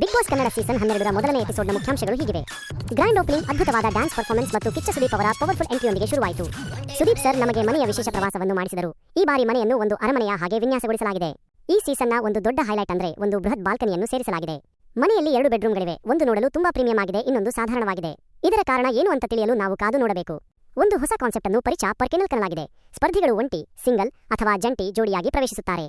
Big boss Kannada season 12ರ ಮೊದಲನೇ ಎಪಿಸೋಡ್ನ ಮುಖ್ಯಾಂಶಗಳು ಹೀಗಿವೆ. ಗ್ರ್ಯಾಂಡ್ ಓಪನಿಂಗ್, ಅದ್ಭುತವಾದ ಡ್ಯಾನ್ಸ್ ಪರ್ಫಾರ್ಮೆನ್ಸ್ ಮತ್ತು ಕಿಚ್ಚ ಸುದೀಪ್ ಅವರ ಪವರ್ಫುಲ್ ಎಂಟ್ರಿಯೊಂದಿಗೆ ಶುರುವಾಯಿತು. ಸುದೀಪ್ ಸರ್ ನಮಗೆ ಮನೆಯ ವಿಶೇಷ ಪ್ರವಾಸವನ್ನು ಮಾಡಿಸಿದರು. ಈ ಬಾರಿ ಮನೆಯನ್ನು ಒಂದು ಅರಮನೆಯ ಹಾಗೆ ವಿನ್ಯಾಸಗೊಳಿಸಲಾಗಿದೆ. ಈ ಸೀಸನ್ನ ಒಂದು ದೊಡ್ಡ ಹೈಲೈಟ್ ಅಂದ್ರೆ ಒಂದು ಬೃಹತ್ ಬಾಲ್ಕನಿಯನ್ನು ಸೇರಿಸಲಾಗಿದೆ. ಮನೆಯಲ್ಲಿ 2 ಬೆಡ್ರೂಮ್ಗಳಿವೆ. ಒಂದು ನೋಡಲು ತುಂಬಾ ಪ್ರೀಮಿಯಂ ಆಗಿದೆ, ಇನ್ನೊಂದು ಸಾಧಾರಣವಾಗಿದೆ. ಇದರ ಕಾರಣ ಏನು ಅಂತ ತಿಳಿಯಲು ನಾವು ಕಾದು ನೋಡಬೇಕು. ಒಂದು ಹೊಸ ಕಾನ್ಸೆಪ್ಟ್ ಅನ್ನು ಪರಿಚಯ ಪರ್ಕೆನಲ್ ಕನ್ನಲಾಗಿದೆ. ಸ್ಪರ್ಧಿಗಳು ಒಂಟಿ, ಸಿಂಗಲ್ ಅಥವಾ ಜಂಟಿ ಜೋಡಿಯಾಗಿ ಪ್ರವೇಶಿಸುತ್ತಾರೆ.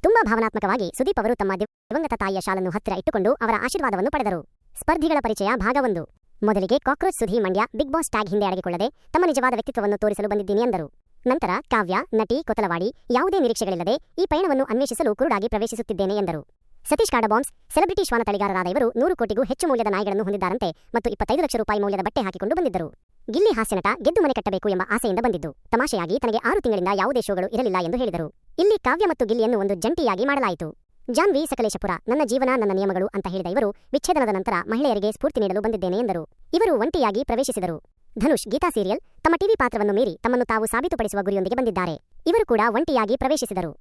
ತುಂಬಾ ಭಾವನಾತ್ಮಕವಾಗಿ ಸುದೀಪ್ ಅವರು ತಮ್ಮ ದಿವಂಗತ ತಾಯಿಯ ಶಾಲನ್ನು ಹತ್ತಿರ ಇಟ್ಟುಕೊಂಡು ಅವರ ಆಶೀರ್ವಾದವನ್ನು ಪಡೆದರು. ಸ್ಪರ್ಧಿಗಳ ಪರಿಚಯ ಭಾಗ 1. ಮೊದಲಿಗೆ cockroach Sudhi Mandya Bigg Boss tag ಹಿಂದೆ ಅಡಗಿಕೊಳ್ಳದೆ ತಮ್ಮ ನಿಜವಾದ ವ್ಯಕ್ತಿತ್ವವನ್ನು ತೋರಿಸಲು ಬಂದಿದ್ದೀನಿ ಎಂದರು. ನಂತರ ಕಾವ್ಯ, ನಟಿ, ಕೊತಲವಾಡಿ ಯಾವುದೇ ನಿರೀಕ್ಷೆಗಳಿಲ್ಲದೆ ಈ ಪಯಣವನ್ನು ಅನ್ವೇಷಿಸಲು ಕುರುಡಾಗಿ ಪ್ರವೇಶಿಸುತ್ತಿದ್ದೇನೆ ಎಂದರು. ಸತೀಶ್ ಕಾಡಬಾಂಬ್ಸ್ ಸೆಲೆಬ್ರಿಟಿ ಶ್ವಾನ ತಳಿಗಾರರಾದ ಇವರು 100 ಕೋಟಿಗೂ ಹೆಚ್ಚು ಮೌಲ್ಯದ ನಾಯಿಗಳನ್ನು ಹೊಂದಿದ್ದಾರಂತೆ ಮತ್ತು 25 ಲಕ್ಷ ರೂಪಾಯಿ ಮೌಲ್ಯದ ಬಟ್ಟೆ ಹಾಕಿಕೊಂಡು ಬಂದಿದ್ದರು. ಗಿಲ್ಲಿ ಹಾಸ್ಯನಟ ಗೆದ್ದು ಮನೆ ಕಟ್ಟಬೇಕು ಎಂಬ ಆಸೆಯಿಂದ ಬಂದಿದ್ದು. ತಮಾಷೆಯಾಗಿ ತನಗೆ 6 ತಿಂಗಳಿಂದ ಯಾವುದೇ ಶೋಗಳು ಇರಲಿಲ್ಲ ಎಂದು ಹೇಳಿದರು. ಇಲ್ಲಿ ಕಾವ್ಯ ಮತ್ತು ಗಿಲ್ಲಿಯನ್ನು ಒಂದು ಜಂಟಿಯಾಗಿ ಮಾಡಲಾಯಿತು. ಜಾನ್ವಿ ಸಕಲೇಶಪುರ ನನ್ನ ಜೀವನ ನನ್ನ ನಿಯಮಗಳು ಅಂತ ಹೇಳಿದ ಇವರು ವಿಚ್ಛೇದನದ ನಂತರ ಮಹಿಳೆಯರಿಗೆ ಸ್ಫೂರ್ತಿ ನೀಡಲು ಬಂದಿದ್ದೇನೆ ಎಂದರು. ಇವರು ಒಂಟಿಯಾಗಿ ಪ್ರವೇಶಿಸಿದರು. ಧನುಷ್ ಗೀತಾ ಸೀರಿಯಲ್ ತಮ್ಮ ಟಿವಿ ಪಾತ್ರವನ್ನು ಮೀರಿ ತಮ್ಮನ್ನು ತಾವು ಸಾಬೀತುಪಡಿಸುವ ಗುರಿಯೊಂದಿಗೆ ಬಂದಿದ್ದಾರೆ. ಇವರು ಕೂಡ ಒಂಟಿಯಾಗಿ ಪ್ರವೇಶಿಸಿದರು.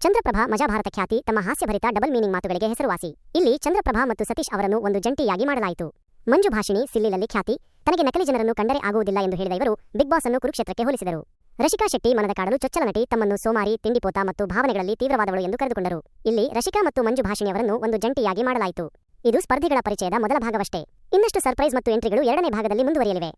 ಚಂದ್ರಪ್ರಭಾ ಮಜಾ ಭಾರತ ಖ್ಯಾತಿ ತಮ್ಮ ಹಾಸ್ಯಭರಿತ ಡಬಲ್ ಮೀನಿಂಗ್ ಮಾತುಗಳಿಗೆ ಹೆಸರುವಾಸಿ. ಇಲ್ಲಿ ಚಂದ್ರಪ್ರಭಾ ಮತ್ತು ಸತೀಶ್ ಅವರನ್ನು ಒಂದು ಜಂಟಿಯಾಗಿ ಮಾಡಲಾಯಿತು. ಮಂಜು ಭಾಷಿಣಿ ಸಿಲ್ಲಿಲಲ್ಲಿ ಖ್ಯಾತಿ ತನಗೆ ನಕಲಿ ಜನರನ್ನು ಕಂಡರೆ ಆಗುವುದಿಲ್ಲ ಎಂದು ಹೇಳಿದ ಇವರು ಬಿಗ್ ಬಾಸ್ ಅನ್ನು ಕುರುಕ್ಷೇತ್ರಕ್ಕೆ ಹೋಲಿಸಿದರು. ರಶಿಕಾ ಶೆಟ್ಟಿ ಮನದ ಕಾಡಲು ಚೊಚ್ಚಲ ನಟಿ ತಮ್ಮನ್ನು ಸೋಮಾರಿ, ತಿಂಡಿಪೋತ ಮತ್ತು ಭಾವನೆಗಳಲ್ಲಿ ತೀವ್ರವಾದವಳು ಎಂದು ಕರೆದುಕೊಂಡರು. ಇಲ್ಲಿ ರಶಿಕಾ ಮತ್ತು ಮಂಜು ಭಾಷಿಣಿ ಅವರನ್ನು ಒಂದು ಜಂಟಿಯಾಗಿ ಮಾಡಲಾಯಿತು. ಇದು ಸ್ಪರ್ಧಿಗಳ ಪರಿಚಯದ ಮೊದಲ ಭಾಗವಷ್ಟೇ. ಇನ್ನಷ್ಟು ಸರ್ಪ್ರೈಸ್ ಮತ್ತು ಎಂಟ್ರಿಗಳು 2ನೇ ಭಾಗದಲ್ಲಿ ಮುಂದುವರಿಯಲಿವೆ.